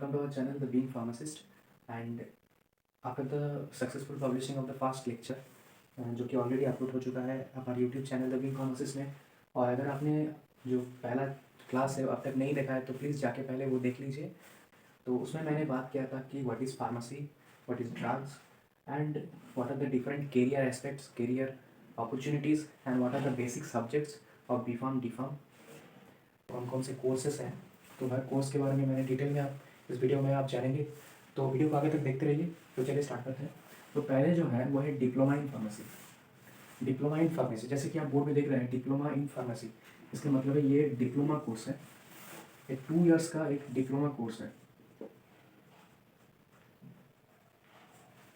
welcome to our channel, The Being Pharmacist. And after the successful publishing of the first lecture, जो कि already upload हो चुका है हमारे YouTube channel the being pharmacist में, और अगर आपने जो पहला क्लास है अब तक नहीं देखा है तो प्लीज़ जाके पहले वो देख लीजिए। तो उसमें मैंने बात किया था कि what is pharmacy, what is drugs and what are the different career aspects, career opportunities and what are the basic subjects of B Pharm, D Pharm, कौन कौन से कोर्सेस हैं। तो हर कोर्स के बारे में मैंने डिटेल में आप इस वीडियो में आप जानेंगे, तो वीडियो को आगे तक देखते रहिए। तो चलिए स्टार्ट करते हैं। तो पहले जो है वो है diploma in pharmacy. Diploma in pharmacy जैसे कि आप बोर्ड में देख रहे हैं, डिप्लोमा इन फार्मेसी, इसका मतलब है ये डिप्लोमा कोर्स है, एक 2 इयर्स का एक डिप्लोमा कोर्स है।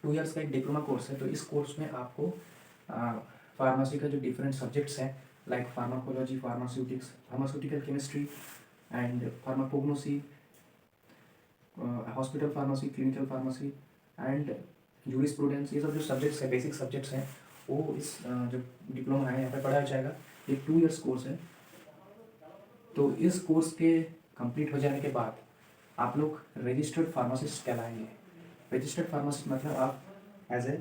2 इयर्स का एक डिप्लोमा कोर्स है। तो इस कोर्स में आपको फार्मेसी का जो डिफरेंट सब्जेक्ट्स हैं like pharmacology, pharmaceutics, pharmaceutical chemistry and pharmacognosy, hospital pharmacy, clinical pharmacy and jurisprudence, ये सब जो सब्जेक्ट्स हैं, बेसिक सब्जेक्ट्स हैं, वो इस जो डिप्लोमा है यहाँ पे पढ़ाया जाएगा। ये 2 इयर्स कोर्स है। तो इस कोर्स के कंप्लीट हो जाने के बाद आप लोग रजिस्टर्ड फार्मासिस्ट कहलाएंगे। रजिस्टर्ड फार्मासिस्ट मतलब आप एज ए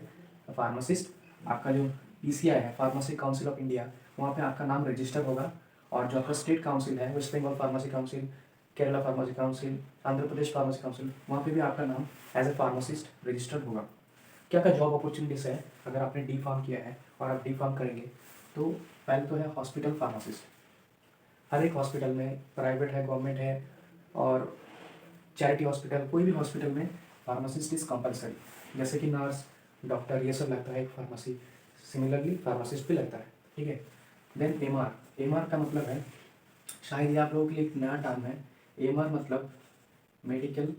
फार्मासिस्ट, आपका जो PCI है, फार्मेसी काउंसिल ऑफ इंडिया, वहाँ पे आपका नाम रजिस्टर होगा। और जो आपका स्टेट काउंसिल है, west Bengal pharmacy council, Kerala pharmacy council, Andhra Pradesh pharmacy council, वहाँ पे भी आपका नाम एज ए फार्मासिस्ट रजिस्टर्ड होगा। क्या क्या जॉब अपॉर्चुनिटीज़ है अगर आपने डी फार्म किया है और आप डी फार्म करेंगे? तो पहले तो है हॉस्पिटल फार्मासिस्ट। हर एक हॉस्पिटल में, प्राइवेट है, गवर्नमेंट है और चैरिटी हॉस्पिटल, कोई भी हॉस्पिटल में फार्मासिस्ट इज़ कंपलसरी। जैसे कि नर्स, डॉक्टर, ये सब लगता है एक फार्मेसी, सिमिलरली फार्मासिस्ट भी लगता है, ठीक है। देन MR का मतलब है, शायद ये आप लोगों के लिए एक नया टर्म है। MR मतलब मेडिकल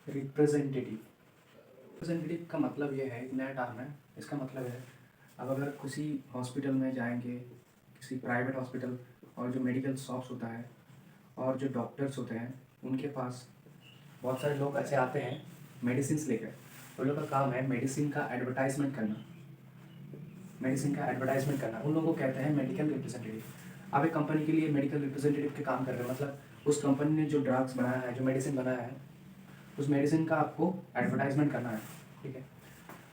रिप्रेजेंटेटिव का मतलब ये है, एक नया टर्म है। इसका मतलब है अब अगर किसी हॉस्पिटल में जाएंगे, किसी प्राइवेट हॉस्पिटल, और जो मेडिकल शॉप्स होता है और जो डॉक्टर्स होते हैं, उनके पास बहुत सारे लोग ऐसे आते हैं मेडिसिन लेकर। तो लोगों का काम है मेडिसिन का एडवर्टाइजमेंट करना, उन लोगों को कहते हैं मेडिकल रिप्रेजेंटेटिव। आप एक कंपनी के लिए मेडिकल रिप्रेजेंटेटिव के काम कर रहे हैं, मतलब उस कंपनी ने जो ड्रग्स बनाया है, जो मेडिसिन बनाया है, उस मेडिसिन का आपको एडवर्टाइजमेंट करना है, ठीक है।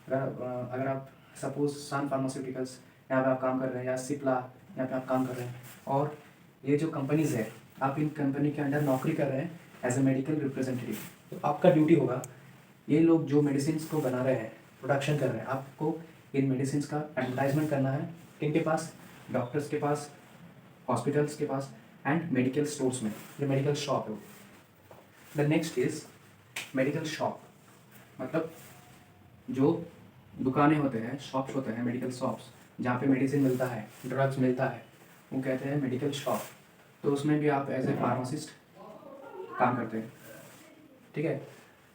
अगर आप सपोज सन फार्मास्यूटिकल्स यहाँ पे आप काम कर रहे हैं, या सिप्ला यहाँ पे आप काम कर रहे हैं, और ये जो कंपनीज़ है, आप इन कंपनी के अंडर नौकरी कर रहे हैं एज ए मेडिकल रिप्रेजेंटेटिव। तो आपका ड्यूटी होगा, ये लोग जो मेडिसिन को बना रहे हैं, प्रोडक्शन कर रहे हैं, आपको इन मेडिसिन का एडवर्टाइजमेंट करना है। किनके पास? डॉक्टर्स के पास, हॉस्पिटल्स के पास एंड मेडिकल स्टोर्स में, जो मेडिकल शॉप है। The next is medical shop, मतलब जो दुकानें होते हैं, शॉप्स होते हैं, मेडिकल शॉप्स, जहाँ पे मेडिसिन मिलता है, ड्रग्स मिलता है, वो कहते हैं मेडिकल शॉप। तो उसमें भी आप एज ए फार्मासिस्ट काम करते हैं, ठीक है।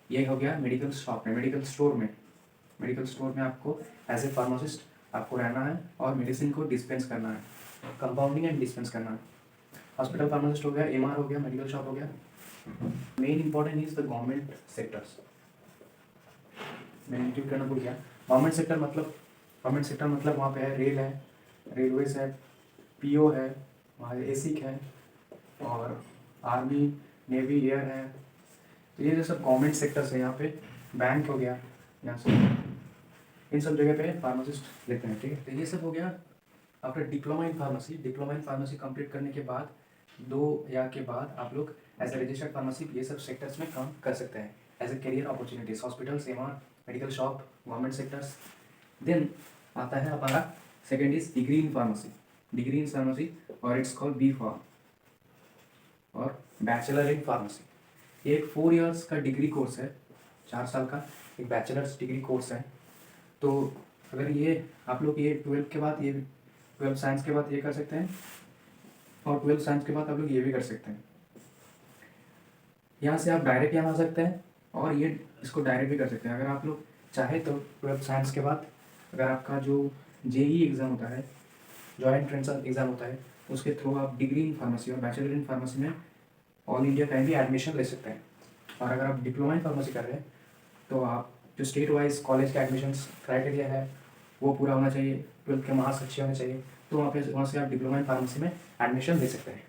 ये हो गया मेडिकल शॉप में। मेडिकल स्टोर में आपको एज ए फार्मासिस्ट आपको रहना है और मेडिसिन को डिस्पेंस करना है, कंपाउंडिंग एंड डिस्पेंस करना है। हॉस्पिटल फार्मासिस्ट हो गया, MR हो गया, मेडिकल शॉप हो गया। Main important is the government sectors. मैंने इंक्लूड करना भूल गया। गवर्नमेंट सेक्टर मतलब वहाँ पे है रेल है, रेलवेज है, PO है, वहाँ ASIC है, और आर्मी, नेवी, एयर है। तो ये जो सब गवर्नमेंट सेक्टर्स है, यहाँ पे बैंक हो गया, यहाँ से इन सब जगह पे फार्मासिस्ट लेते हैं, ठीक है। तो ये सब हो गया after diploma in pharmacy complete करने के बाद 2 ईयर के बाद आप लोग एज ए रजिस्टर्ड फार्मेसी ये सब सेक्टर्स में काम कर सकते हैं as a career opportunities, hospitals, MR, medical shop, government sectors. Then आता है हमारा second is degree in pharmacy और इट्स कॉल्ड B Pharm और बैचलर इन फार्मेसी। ये एक 4 इयर्स का डिग्री कोर्स है, 4 साल का एक बैचलर्स डिग्री कोर्स है। तो अगर ये आप लोग ये 12 के बाद, ये 12 साइंस के बाद ये कर सकते हैं, और 12 साइंस के बाद आप लोग ये भी कर सकते हैं। यहाँ से आप डायरेक्ट यहाँ आ सकते हैं और ये इसको डायरेक्ट भी कर सकते हैं। अगर आप लोग चाहे तो 12 साइंस के बाद अगर आपका जो JEE एग्ज़ाम होता है, जॉइंट एंट्रेंस एग्ज़ाम होता है, उसके थ्रू आप डिग्री इन फार्मेसी और बैचलर इन फार्मेसी में ऑल इंडिया कहीं भी एडमिशन ले सकते हैं। और अगर आप डिप्लोमा इन फार्मेसी कर रहे हैं तो आप जो स्टेट वाइज कॉलेज का एडमिशन क्राइटेरिया है वो पूरा होना चाहिए, 12th के मार्क्स अच्छे होने चाहिए, तो वहाँ से आप डिप्लोमा इन फार्मेसी में एडमिशन ले सकते हैं,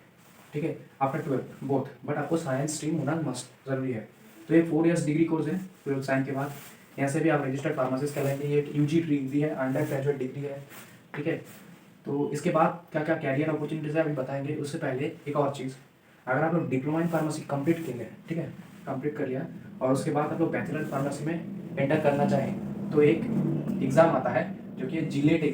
ठीक है, आफ्टर 12 बोथ, बट आपको साइंस स्ट्रीम होना मस्ट ज़रूरी है। तो ये 4 इयर्स डिग्री कोर्स है 12 साइंस के बाद। यहाँ से भी आप रजिस्टर्ड फार्मासिस्ट कहलाएंगे। ये यूजी डिग्री है, अंडर ग्रेजुएट डिग्री है, ठीक है। तो इसके बाद क्या क्या कैरियर अपॉर्चुनिटीज़ है अभी बताएंगे। उससे पहले एक और चीज़, अगर आप लोग डिप्लोमा इन फार्मेसी कंप्लीट कर लें, ठीक है, कंप्लीट कर लिया और उसके बाद आप लोग बैचलर फार्मेसी में एंटर करना चाहें तो एक एग्ज़ाम आता है जो कि जीलेट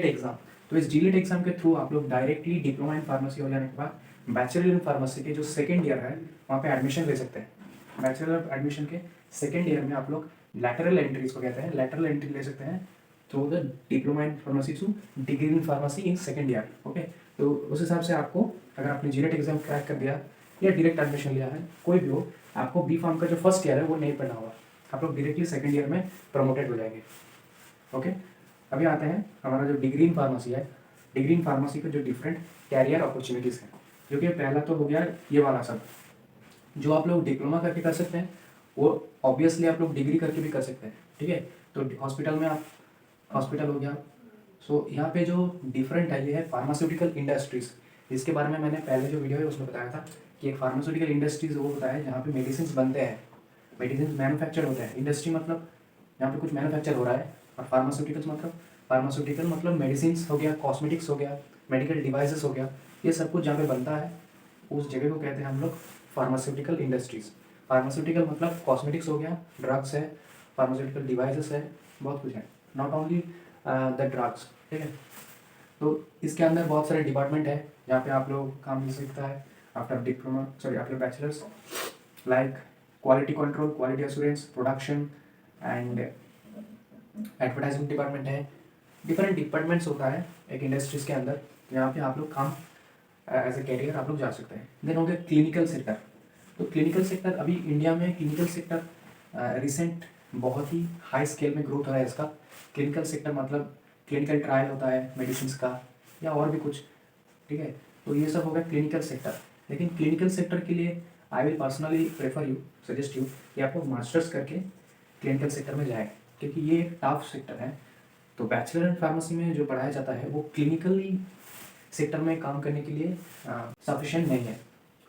एग्ज़ाम। तो इस जीलेट एग्ज़ाम के थ्रू आप लोग डायरेक्टली डिप्लोमा इन फार्मेसी हो जाने के बाद बैचलर इन फार्मेसी के जो सेकेंड ईयर है वहाँ पे एडमिशन ले सकते हैं। बैचलर एडमिशन के सेकेंड ईयर में आप लोग लैटरल एंट्री इसको कहते हैं, लैटरल एंट्री ले सकते हैं through the diploma in pharmacy two degree in pharmacy in second year. Okay, तो उस हिसाब से आपको, अगर आपने जीलेट एग्जाम क्रैक कर दिया या डायरेक्ट एडमिशन लिया है, कोई भी हो, आपको बी फार्म का जो फर्स्ट ईयर है वो नहीं पढ़ना होगा, आप लोग डायरेक्टली सेकेंड ईयर में प्रमोटेड हो जाएंगे। ओके, अभी आते हैं हमारा जो डिग्री इन फार्मेसी है। डिग्री इन फार्मेसी के जो डिफरेंट कैरियर अपॉर्चुनिटीज़ हैं, जो कि पहला तो हो गया ये वाला सब जो आप लोग डिप्लोमा करके कर सकते हैं, वो ऑब्वियसली आप लोग डिग्री करके भी कर सकते हैं, ठीक है। तो हॉस्पिटल में आप, हॉस्पिटल हो गया। सो यहाँ पे जो डिफरेंट है ये है फार्मास्यूटिकल इंडस्ट्रीज़। इसके बारे में मैंने पहले जो वीडियो है उसमें बताया था कि एक फार्मास्यूटिकल इंडस्ट्रीज़ वो होता है जहाँ पे मेडिसिन बनते हैं, मेडिसिन मैन्युफैक्चर होते हैं। इंडस्ट्री मतलब यहाँ पे कुछ मैन्युफैक्चर हो रहा है, और फार्मास्यूटिकल मतलब मेडिसिन हो गया, कॉस्मेटिक्स हो गया, मेडिकल डिवाइसेस हो गया, ये सब कुछ जहाँ पे बनता है उस जगह को कहते हैं हम लोग फार्मास्यूटिकल इंडस्ट्रीज़। फार्मास्यूटिकल मतलब कॉस्मेटिक्स हो गया, ड्रग्स है, फार्मास्यूटिकल डिवाइसेस है, बहुत कुछ है, नॉट ओनली द ड्रग्स, ठीक है। तो इसके अंदर बहुत सारे डिपार्टमेंट है जहाँ पे आप लोग काम मिल सकता है after diploma, sorry after bachelors, like quality control, quality assurance, production and advertisement department है। डिफरेंट डिपार्टमेंट्स होता है एक इंडस्ट्रीज़ के अंदर, जहाँ पे आप लोग काम एज ए कैरियर आप लोग जा सकते हैं। देन हो गया क्लिनिकल सेक्टर। तो क्लिनिकल सेक्टर अभी इंडिया में क्लिनिकल सेक्टर रिसेंट बहुत ही हाई स्केल में ग्रोथ हो रहा है इसका। क्लिनिकल सेक्टर मतलब क्लिनिकल ट्रायल होता है मेडिसिन का या और भी कुछ, ठीक है। तो ये सब हो गया क्लिनिकल सेक्टर। लेकिन क्लिनिकल सेक्टर के लिए I will personally prefer you, suggest you कि आपको मास्टर्स करके क्लिनिकल सेक्टर में जाए, क्योंकि ये एक टफ सेक्टर है। तो बैचलर इन फार्मेसी में जो पढ़ाया जाता है वो क्लिनिकली सेक्टर में काम करने के लिए सफिशिएंट नहीं है,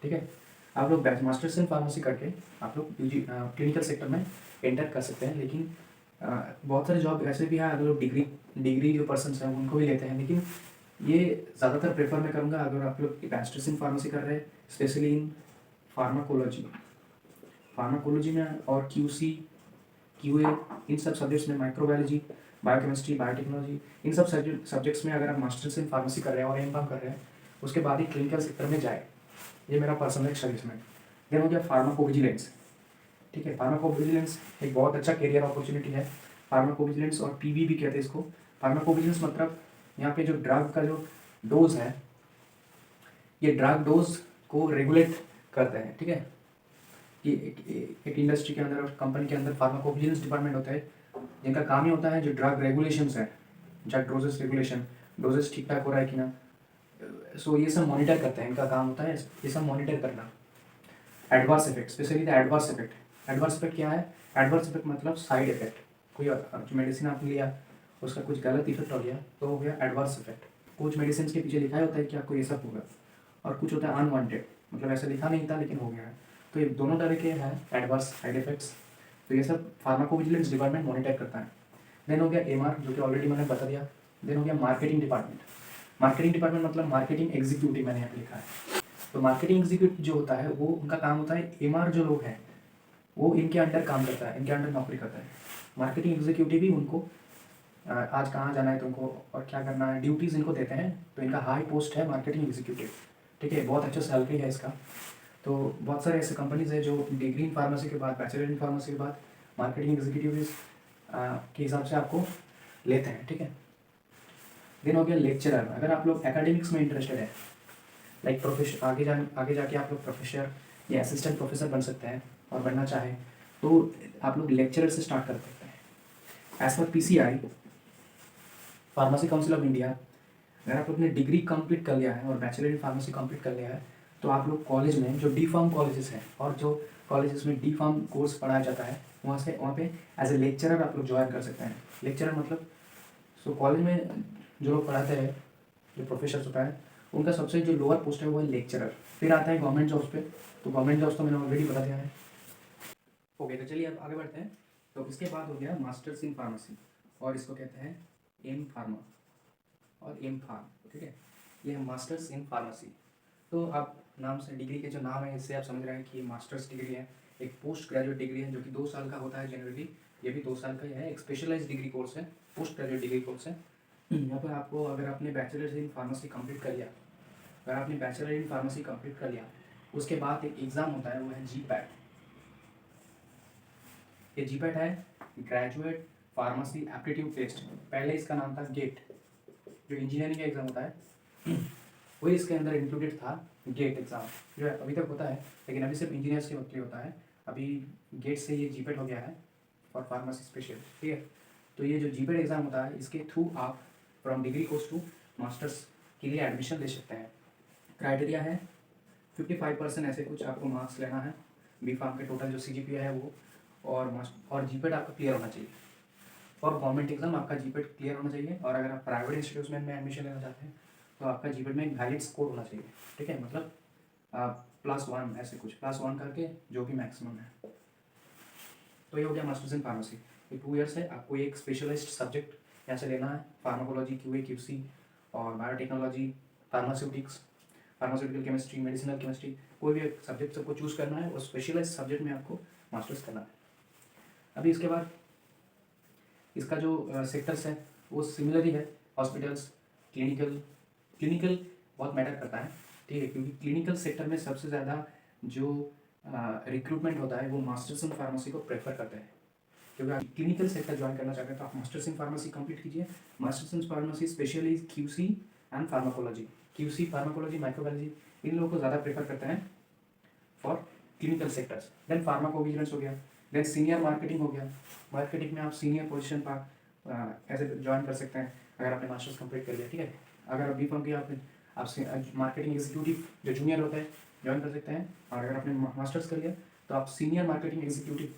ठीक है। आप लोग मास्टर्स इन फार्मेसी करके आप लोग क्लिनिकल सेक्टर में एंटर कर सकते हैं। लेकिन बहुत सारे जॉब ऐसे भी हैं, अगर लोग डिग्री जो पर्सन्स हैं उनको भी लेते हैं, लेकिन ये ज़्यादातर प्रेफर मैं करूँगा अगर आप लोग मास्टर्स इन फार्मेसी कर रहे हैं, स्पेशली इन फार्माकोलॉजी में और QC QA इन सब सब्जेक्ट्स में, माइक्रोबायोलॉजी, बायोकेमिस्ट्री, बायोटेक्नोलॉजी, इन सब सब्जेक्ट्स में अगर आप मास्टर्स इन फार्मेसी कर रहे हैं और एम.फार्म कर रहे हैं, उसके बाद ही क्लिनिकल सेक्टर में जाए, ये मेरा पर्सनल सजेशमेंट। देन हो गया फार्माकोविजिलेंस, ठीक है। फार्माकोविजिलेंस एक बहुत अच्छा करियर अपॉर्चुनिटी है। फार्माकोविजिलेंस और PV भी कहते हैं इसको। फार्माकोविजिलेंस मतलब यहाँ पे जो ड्रग का जो डोज है, ये ड्रग डोज को रेगुलेट करते हैं, ठीक है। कि एक इंडस्ट्री के अंदर और कंपनी के अंदर फार्माकोविजिलेंस डिपार्टमेंट होता है, जिनका काम ही होता है जो ड्रग रेगुलेशंस है, ड्रग डोजेस रेगुलेशन, डोजेस ठीक ठाक हो रहा है कि ना, सो ये सब मॉनिटर करते हैं, इनका काम होता है ये सब मॉनिटर करना। Adverse effect, specially the adverse effect क्या है? एडवर्स इफेक्ट मतलब साइड इफेक्ट, कोई जो मेडिसिन आपने लिया उसका कुछ गलत इफेक्ट हो गया तो हो गया एडवर्स इफेक्ट। कुछ मेडिसिन के पीछे लिखा होता है कि आपको ये सब होगा, और कुछ होता है अनवांटेड, मतलब ऐसा लिखा नहीं था लेकिन हो गया है। तो ये दोनों तरह के हैं एडवर्स साइड इफेक्ट्स। तो ये सब फार्माकोविजिलेंस डिपार्टमेंट मॉनिटर करता है। देन हो गया MR, जो कि ऑलरेडी मैंने बता दिया। देन हो गया मार्केटिंग डिपार्टमेंट मतलब मार्केटिंग एग्जीक्यूटिव, मैंने यहाँ पे लिखा है। तो मार्केटिंग एग्जीक्यूटिव जो होता है वो उनका काम होता है, MR जो लोग हैं वो इनके अंडर काम करता है, इनके अंडर नौकरी करता है। मार्केटिंग एग्जीक्यूटिव ही उनको आज कहाँ जाना है तुमको और क्या करना है, ड्यूटीज़ इनको देते हैं। तो इनका हाई पोस्ट है मार्केटिंग एग्जीक्यूटिव, ठीक है। बहुत अच्छा सैलरी है इसका। तो बहुत सारे ऐसे कंपनीज हैं जो डिग्री इन फार्मेसी के बाद, बैचलर इन फार्मेसी के बाद मार्केटिंग एग्जीक्यूटिव के हिसाब से आपको लेते हैं, ठीक है। देन हो गया लेक्चरर। अगर आप लोग एकेडमिक्स में इंटरेस्टेड है, लाइक प्रोफेसर, आगे जाके आप लोग प्रोफेसर या असिस्टेंट प्रोफेसर बन सकते हैं और बनना चाहें तो आप लोग लेक्चरर से स्टार्ट कर सकते हैं। As per PCI, pharmacy council of India, अगर आप अपने डिग्री कंप्लीट कर लिया है और बैचलर इन फार्मेसी कंप्लीट कर लिया है तो आप लोग कॉलेज में जो D.Pharm कॉलेजेस हैं और जो कॉलेजेस में D.Pharm कोर्स पढ़ाया जाता है वहाँ पे एज ए लेक्चरर आप लोग ज्वाइन कर सकते हैं। लेक्चरर मतलब कॉलेज में जो लोग पढ़ाते हैं, जो प्रोफेसर होता है उनका सबसे जो लोअर पोस्ट है वो है लेक्चरर। फिर आता है गवर्नमेंट जॉब्स पे, तो गवर्नमेंट जॉब्स तो मैंने ऑलरेडी बता दिया है। ओके, तो चलिए अब आगे बढ़ते हैं। तो इसके बाद हो गया मास्टर्स इन फार्मेसी, और इसको कहते हैं एम फार्मा और एम फार्म, ठीक है। ये है मास्टर्स इन फार्मेसी। तो आप नाम से, डिग्री के जो नाम है इससे आप समझ रहे हैं कि ये मास्टर्स डिग्री है, एक पोस्ट ग्रेजुएट डिग्री है जो कि 2 साल का होता है जनरली। ये भी 2 साल का ही है, एक स्पेशलाइज्ड डिग्री कोर्स है, पोस्ट ग्रेजुएट डिग्री कोर्स है। यहाँ पर आपको, अगर आपने बैचलर्स इन फार्मेसी कंप्लीट कर लिया, अगर आपने बैचलर इन फार्मेसी कंप्लीट कर लिया, उसके बाद एक एग्ज़ाम होता है, वो है GPAT। ये GPAT है, ग्रेजुएट फार्मेसी एप्टीट्यूड टेस्ट। पहले इसका नाम था गेट, जो इंजीनियरिंग का एग्ज़ाम होता है वही इसके अंदर इंक्लूडेड था। गेट एग्ज़ाम जो है अभी तक होता है, लेकिन अभी सिर्फ इंजीनियर्स के लिए होता है। अभी गेट से ये GPAT हो गया है फॉर फार्मेसी स्पेशल, ठीक है। तो ये जो GPAT एग्ज़ाम होता है, इसके थ्रू आप from degree course to masters के लिए एडमिशन ले सकते हैं। क्राइटेरिया है 55% ऐसे कुछ आपको मार्क्स लेना है, B.Pharm के टोटल जो CGPA है वो, और GPAT आपका क्लियर होना चाहिए। और गवर्नमेंट एग्जाम आपका GPAT क्लियर होना चाहिए। और अगर आप प्राइवेट इंस्टीट्यूट में एडमिशन लेना चाहते हैं तो आपका GPAT में एक वैलिड स्कोर होना चाहिए, ठीक है। मतलब +1 ऐसे कुछ, +1 करके जो भी मैक्सिमम है। तो ये हो गया मास्टर्स इन फार्मेसी। ये 2 ईयर्स है। आपको एक स्पेशलाइज्ड सब्जेक्ट यहाँ से लेना है, फार्माकोलॉजी, QA QC और biotechnology, pharmaceutical chemistry, medicinal chemistry, कोई भी एक सब्जेक्ट सबको चूज़ करना है और स्पेशलाइज्ड सब्जेक्ट में आपको मास्टर्स करना है। अभी इसके बाद इसका जो सेक्टर्स है वो सिमिलर ही है, हॉस्पिटल्स, क्लिनिकल बहुत मैटर करता है, ठीक है, क्योंकि क्लिनिकल सेक्टर में सबसे ज़्यादा जो रिक्रूटमेंट होता है वो मास्टर्स इन फार्मेसी को प्रेफर करते हैं। क्योंकि आप क्लिनिकल सेक्टर ज्वाइन करना चाहते हैं तो आप मास्टर्स इन फार्मेसी कंप्लीट कीजिए। Masters in pharmacy specially QC and pharmacology, QC pharmacology, microbiology, इन लोगों को ज़्यादा प्रेफर करते हैं for clinical sectors. Then pharmacovigilance हो गया, देन सीनियर मार्केटिंग हो गया। मार्केटिंग में आप सीनियर पोजीशन पर ऐसे ज्वाइन कर सकते हैं अगर आपने मास्टर्स कंप्लीट कर लिया, ठीक है। अगर आप B.Pharm किया आपने, आप मार्केटिंग एग्जीक्यूटिव जो जूनियर होता है ज्वाइन कर सकते हैं। और अगर आपने मास्टर्स कर लिया तो आप सीनियर मार्केटिंग एग्जीक्यूटिव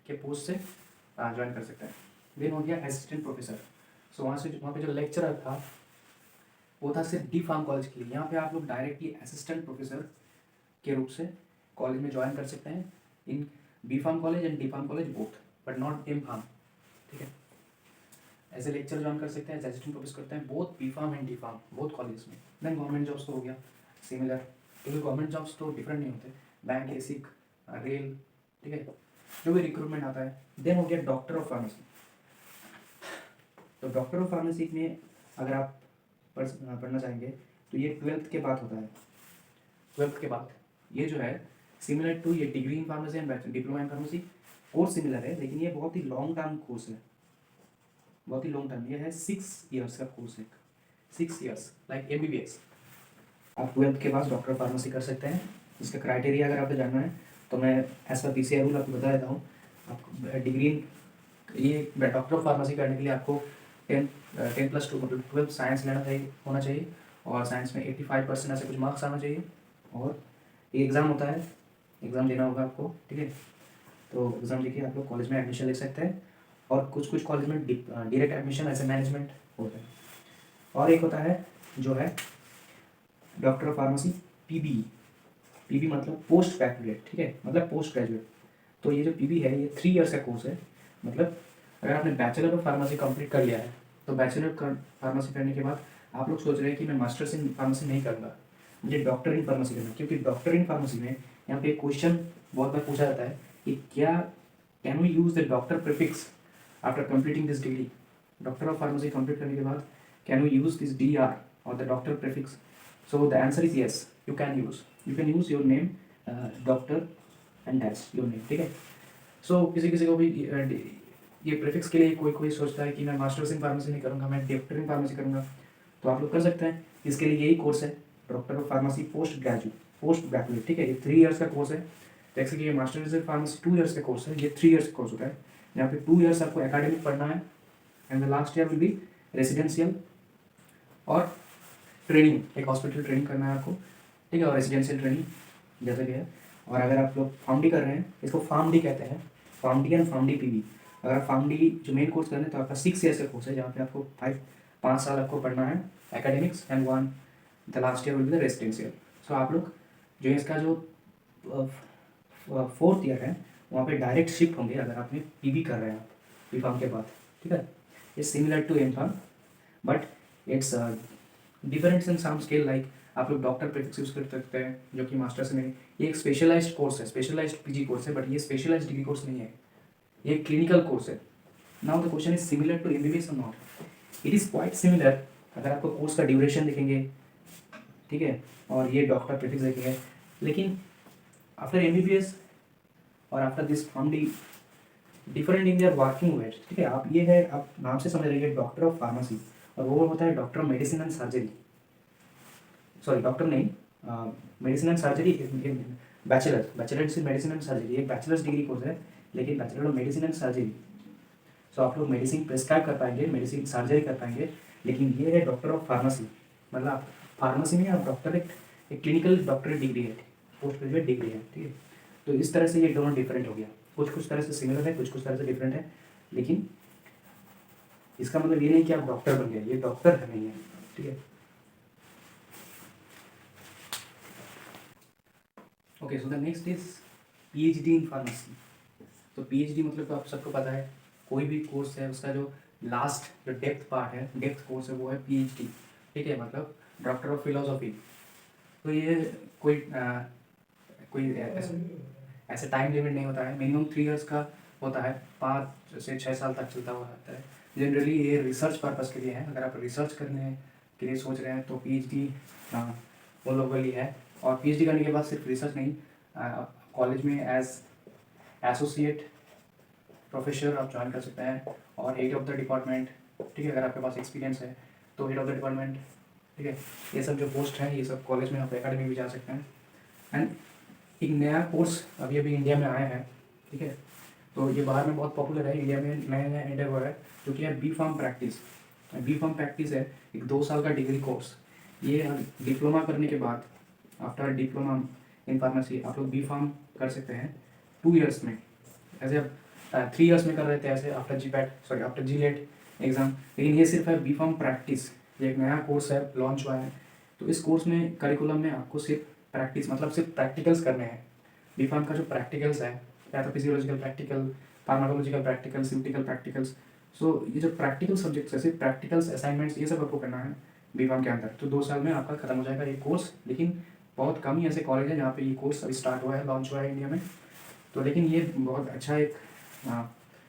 के पोस्ट से ज्वाइन कर सकते हैं। देन हो गया असिस्टेंट प्रोफेसर। सो वहाँ पे जो लेक्चरर था वो था सिर्फ B.Pharm कॉलेज के लिए। यहाँ पे आप लोग डायरेक्टली असिस्टेंट प्रोफेसर के रूप से कॉलेज में ज्वाइन कर सकते हैं इन B.Pharm college and D.Pharm college both, but not M.Pharm, ठीक है। ऐसे लेक्चर ज्वाइन कर सकते हैं, असिस्टेंट प्रोफेसर करते हैं both B.Pharm and D.Pharm both college में। देन गवर्नमेंट जॉब्स तो हो गया सिमिलर, क्योंकि गवर्नमेंट जॉब्स तो डिफरेंट नहीं होते, बैंक, एसिक, रेल, ठीक है, जो भी रिक्रूटमेंट आता है। देन हो गया डॉक्टर ऑफ फार्मेसी। तो डॉक्टर ऑफ फार्मेसी में अगर आप पढ़ना चाहेंगे तो ये 12th के बाद होता है। 12th के बाद ये जो है सिमिलर टू ये degree in pharmacy and diploma in pharmacy course similar है, लेकिन ये बहुत ही लॉन्ग टर्म कोर्स है, बहुत ही लॉन्ग टर्म। ये है 6 ईयर्स का कोर्स है, 6 ईयर्स लाइक MBBS। आप 12th के बाद डॉक्टर ऑफ फार्मेसी कर सकते हैं। इसका क्राइटेरिया अगर आपको जानना है तो मैं एज पर PCI रूल आपको बता देता हूँ। आपको डिग्री, ये डॉक्टर ऑफ फार्मेसी करने के लिए आपको 10+2 मतलब 12 साइंस लेना चाहिए, होना चाहिए, और साइंस में 85% ऐसे कुछ मार्क्स आना चाहिए। और ये एग्ज़ाम होता है, एग्ज़ाम देना होगा आपको, ठीक है। तो एग्ज़ाम देके आप लोग कॉलेज में एडमिशन ले सकते हैं। और कुछ कॉलेज में direct admission as a management होता है। और एक होता है जो है डॉक्टर ऑफ फार्मेसी PB मतलब पोस्ट ग्रेजुएट, ठीक है, मतलब पोस्ट ग्रेजुएट। तो ये जो PB है ये 3 ईयर्स का कोर्स है। मतलब अगर आपने बैचलर ऑफ फार्मेसी कंप्लीट कर लिया है तो बैचलर फार्मेसी करने के बाद आप लोग सोच रहे हैं कि मैं मास्टर्स इन फार्मेसी नहीं करूँगा, मुझे डॉक्टर इन फार्मेसी करना है। क्योंकि डॉक्टर इन फार्मेसी में यहाँ पे क्वेश्चन बहुत बार पूछा जाता है कि क्या can we use the doctor prefix after completing this degree. Doctor of pharmacy complete करने के बाद can we use this DR और the doctor prefix. So the answer is yes, you can use your name doctor and that's your name, ठीक है। सो किसी को भी ये प्रीफिक्स के लिए कोई सोचता है कि मैं मास्टर्स इन फार्मेसी नहीं करूँगा, मैं डॉक्टर इन फार्मेसी करूँगा, तो आप लोग कर सकते हैं। इसके लिए यही कोर्स है, doctor of pharmacy post graduate, ठीक है। ये 3 ईयर्स का कोर्स है। जैसे कि ये मास्टर्स इन फार्मेसी 2 ईयर्स का कोर्स है, ये 3 ईयर्स का कोर्स होता है। यहाँ पे 2 ईयर्स आपको एकेडमिक पढ़ना है and the last year will B residential और ट्रेनिंग, एक हॉस्पिटल ट्रेनिंग करना है आपको, ठीक है, और रेसिडेंशियल ट्रेनिंग जैसे कि है। और अगर आप लोग फार्मडी कर रहे हैं, इसको फार्मडी कहते हैं, फार्मडी एंड फार्मडी PB। अगर आप फार्मडी जो मेन कोर्स कर रहे हैं तो आपका 6 ईयर्स का कोर्स है, जहाँ पे आपको 5 साल आपको पढ़ना है academics and 1 the last year will be the residential. So आप लोग जो इसका जो 4th ईयर है वहाँ पे डायरेक्ट शिफ्ट होंगे अगर आपने पीबी कर रहे हैं आप बीफार्म के बाद, ठीक है। It's similar to M Pharm but it's different in some scale. Like आप लोग डॉक्टर प्रीफिक्स यूज कर सकते हैं जो कि मास्टर्स में, ये एक स्पेशलाइज्ड कोर्स है, स्पेशलाइज्ड पीजी कोर्स है, बट ये स्पेशलाइज्ड डिग्री कोर्स नहीं है, ये एक क्लिनिकल कोर्स है। Now the question is similar to MBBS और not, it is quite similar. अगर आपको कोर्स का ड्यूरेशन देखेंगे, ठीक है, और ये डॉक्टर प्रीफिक्स देखेंगे, लेकिन आफ्टर एमबीबीएस और after this Pharm D different in their working ways, ठीक है। आप ये है, आप नाम से समझ रहिए डॉक्टर ऑफ फार्मेसी, और वो होता है doctor of medicine and surgery, sorry doctor नहीं, medicine and surgery, bachelors in medicine and surgery, एक बैचलर्स डिग्री कोर्स है लेकिन bachelor of medicine and surgery. So आप लोग मेडिसिन प्रिस्क्राइब कर पाएंगे, मेडिसिन सर्जरी कर पाएंगे, लेकिन ये है डॉक्टर ऑफ फार्मेसी, मतलब आप फार्मेसी में आप डॉक्टर एक क्लिनिकल डॉक्टरेट डिग्री है, पोस्ट ग्रेजुएट डिग्री है, ठीक है। तो इस तरह से ये दोनों डिफरेंट हो गया, कुछ तरह से सिमिलर है, कुछ तरह से डिफरेंट है, लेकिन इसका मतलब ये नहीं कि आप डॉक्टर बन गए, ये डॉक्टर नहीं है, ठीक है। Okay, so the next is PhD in pharmacy. तो पीएचडी मतलब तो आप सबको पता है, कोई भी कोर्स है उसका जो लास्ट जो डेप्थ पार्ट है, डेप्थ कोर्स है, वो है पीएचडी, ठीक है, मतलब डॉक्टर ऑफ फिलोसॉफी। तो ये कोई ऐसे टाइम लिमिट नहीं होता है, मिनिमम 3 इयर्स का होता है, 5 से 6 साल तक चलता हुआ रहता है। जनरली ये रिसर्च पर्पज़ के लिए है, अगर आप रिसर्च करने के लिए सोच रहे हैं तो पीएचडी उन लोगों के लिए है। और पीएचडी करने के बाद सिर्फ रिसर्च नहीं, कॉलेज में एज एसोसिएट प्रोफेसर आप ज्वाइन कर सकते हैं, और हेड ऑफ द डिपार्टमेंट, ठीक है, अगर आपके पास एक्सपीरियंस है तो हेड ऑफ द डिपार्टमेंट, ठीक है। ये सब जो पोस्ट हैं ये सब कॉलेज में आप एकेडमी भी जा सकते हैं। एंड एक नया कोर्स अभी इंडिया में आया है, ठीक है, तो ये बाहर में बहुत पॉपुलर है, इंडिया में नया एंटर हुआ है, जो कि है B Pharm practice. B Pharm practice है एक 2 साल का डिग्री कोर्स। ये डिप्लोमा करने के बाद, आफ्टर डिप्लोमा इन फार्मेसी, आप लोग बी फार्म कर सकते हैं 2 इयर्स में, ऐसे आप 3 इयर्स में कर रहे थे ऐसे आफ्टर आफ्टर जीलेट एग्ज़ाम, लेकिन ये सिर्फ है बी फार्म प्रैक्टिस। ये एक नया कोर्स है, लॉन्च हुआ है। तो इस कोर्स में करिकुलम में आपको सिर्फ प्रैक्टिस, मतलब सिर्फ प्रैक्टिकल्स करने हैं। बी फार्म का जो प्रैक्टिकल्स है, या तो फिजियोलॉजिकल प्रैक्टिकल, फार्माकोलॉजिकल प्रैक्टिकल, सिम्टिकल प्रैक्टिकल्स, सो ये जो प्रैक्टिकल सब्जेक्ट्स है, सिर्फ प्रैक्टिकल्स, असाइनमेंट्स, ये सब आपको करना है बी फार्म के अंदर। तो 2 साल में आपका खत्म हो जाएगा ये कोर्स। लेकिन बहुत कम ही ऐसे कॉलेज हैं जहाँ पे ये कोर्स अभी स्टार्ट हुआ है, लॉन्च हुआ है इंडिया में। तो लेकिन ये बहुत अच्छा एक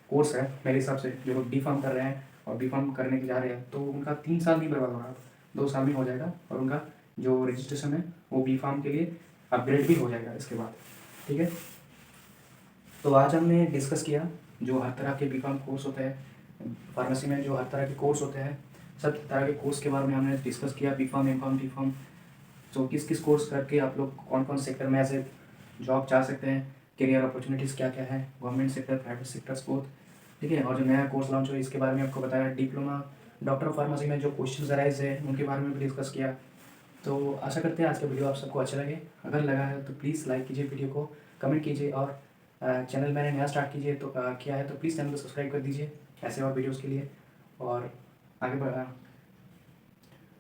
कोर्स है मेरे हिसाब से। जो लोग बी फार्म कर रहे हैं और बी फार्म करने के जा रहे हैं, तो उनका 3 साल नहीं बर्बाद होगा, 2 साल में हो जाएगा, और उनका जो रजिस्ट्रेशन है वो बी फार्म के लिए अपग्रेड भी हो जाएगा इसके बाद, ठीक है। तो आज हमने डिस्कस किया जो हर तरह के बी फार्म कोर्स होते हैं फार्मेसी में, जो हर तरह के कोर्स होते हैं, सब तरह के कोर्स के बारे में हमने डिस्कस किया, B Pharm, M Pharm, D Pharm. तो किस कोर्स करके आप लोग कौन सेक्टर में ऐसे जॉब चाह सकते हैं, करियर अपॉर्चुनिटीज़ क्या क्या है, government sector, private sectors both, ठीक है। और जो नया कोर्स लॉन्च हुआ इसके बारे में आपको बताया, डिप्लोमा डॉक्टर ऑफ फार्मेसी में जो क्वेश्चन अराइज है उनके बारे में भी डिस्कस किया। तो आशा करते हैं आज का वीडियो आप सबको अच्छा लगे। अगर लगा है तो प्लीज़ लाइक कीजिए वीडियो को, कमेंट कीजिए, और चैनल मैंने नया स्टार्ट कीजिए तो किया है तो प्लीज़ चैनल को सब्सक्राइब कर दीजिए ऐसे और वीडियोज़ के लिए। और आगे बढ़ा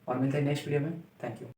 और मिलते हैं नेक्स्ट वीडियो में। Thank you.